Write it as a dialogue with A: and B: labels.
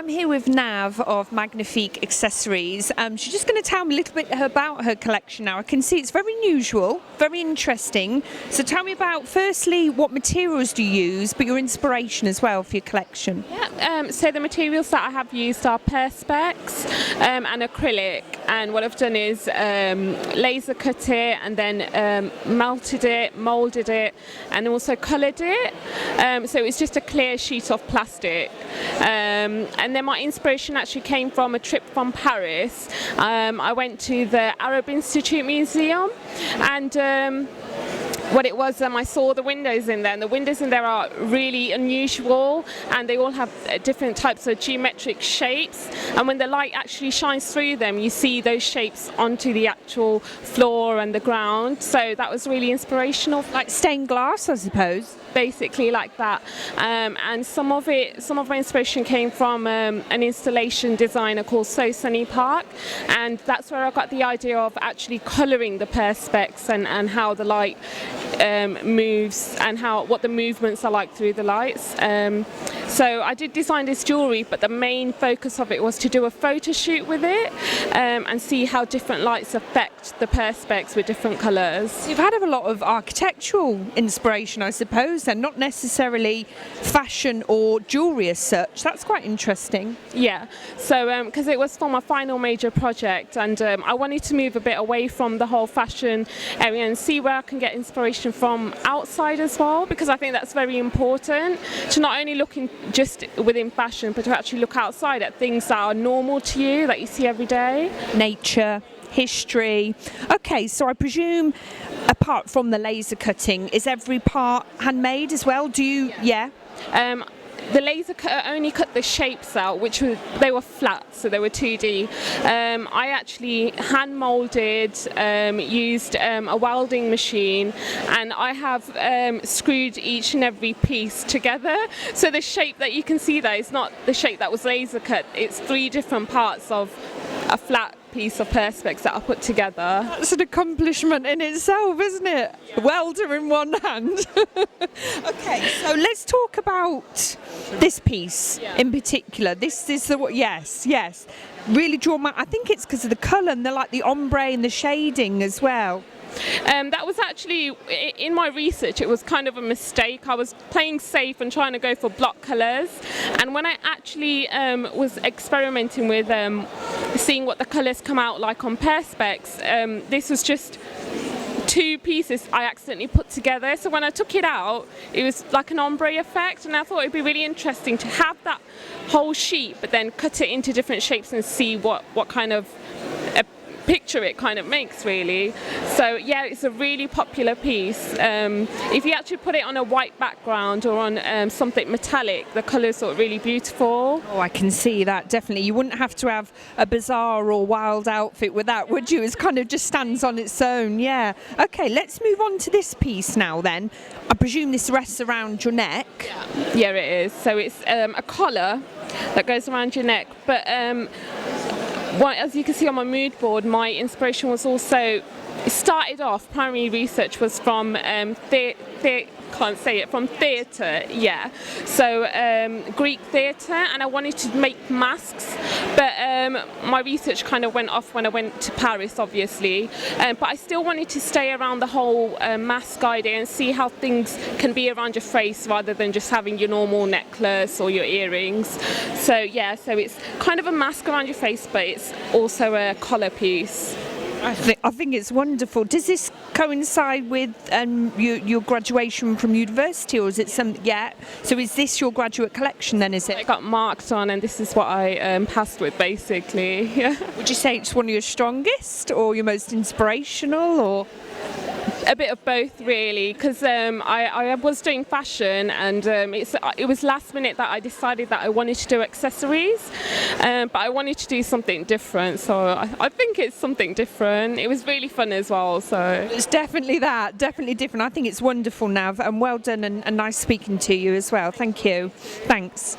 A: I'm here with Niamh of Magnifique Accessories. She's just going to tell me a little bit about her collection now. I can see it's very unusual, very interesting. So tell me about, firstly, what materials do you use, but your inspiration as well for your collection.
B: Yeah, so the materials that I have used are perspex and acrylic, and what I've done is laser cut it and then melted it, moulded it, and also coloured it. So it's just a clear sheet of plastic. And then my inspiration actually came from a trip from Paris. I went to the Arab Institute Museum, and what it was, I saw the windows in there, and the windows in there are really unusual, and they all have different types of geometric shapes, and when the light actually shines through them, you see those shapes onto the actual floor and the ground. So that was really inspirational.
A: Like stained glass, I suppose.
B: Basically like that, and some of my inspiration came from an installation designer called So Sunny Park, and that's where I got the idea of actually colouring the perspex and how the light moves and what the movements are like through the lights. So I did design this jewellery, but the main focus of it was to do a photo shoot with it and see how different lights affect the perspex with different colours.
A: So you've had a lot of architectural inspiration, I suppose, and not necessarily fashion or jewellery as such. That's quite interesting.
B: Yeah, so because it was for my final major project, and I wanted to move a bit away from the whole fashion area and see where I can get inspiration from outside as well, because I think that's very important to not only look in just within fashion, but to actually look outside at things that are normal to you, that you see every day.
A: Nature, history. Okay, so I presume apart from the laser cutting, is every part handmade as well? Do you? Yeah.
B: The laser cutter only cut the shapes out, they were flat, so they were 2D. I actually hand molded, used a welding machine, and I have screwed each and every piece together. So the shape that you can see there is not the shape that was laser cut. It's 3 different parts of a flat piece of perspex that I put together.
A: That's an accomplishment in itself, isn't it? Yeah. Welder in one hand. Okay, so let's talk about this piece in particular. This is the yes, really drawn my. I think it's because of the colour and the ombre and the shading as well.
B: That was actually, in my research, it was kind of a mistake. I was playing safe and trying to go for block colours, and when I actually was experimenting with seeing what the colours come out like on perspex, this was just 2 pieces I accidentally put together. So when I took it out, it was like an ombre effect, and I thought it'd be really interesting to have that whole sheet, but then cut it into different shapes and see what kind of picture it kind of makes, really. So yeah, it's a really popular piece. If you actually put it on a white background or on something metallic, the colours look really beautiful.
A: Oh, I can see that, definitely. You wouldn't have to have a bizarre or wild outfit with that, would you? It kind of just stands on its own, yeah. Okay, let's move on to this piece now then. I presume this rests around your neck.
B: Yeah, it is. So it's a collar that goes around your neck, but as you can see on my mood board, my inspiration was also, it started off, primary research was from theatre, yeah. So Greek theatre, and I wanted to make masks, but my research kind of went off when I went to Paris, obviously. But I still wanted to stay around the whole mask idea and see how things can be around your face rather than just having your normal necklace or your earrings. So yeah, so it's kind of a mask around your face, but it's also a collar piece.
A: I think it's wonderful. Does this coincide with your graduation from university, or is it some? Yeah. So is this your graduate collection then? Is it?
B: I got marked on, and this is what I passed with, basically. Yeah.
A: Would you say it's one of your strongest, or your most inspirational, or?
B: A bit of both, really, because I was doing fashion, and it was last minute that I decided that I wanted to do accessories, but I wanted to do something different, so I think it's something different. It was really fun as well. So
A: it's definitely different. I think it's wonderful, Niamh, and well done, and nice speaking to you as well. Thank you. Thanks.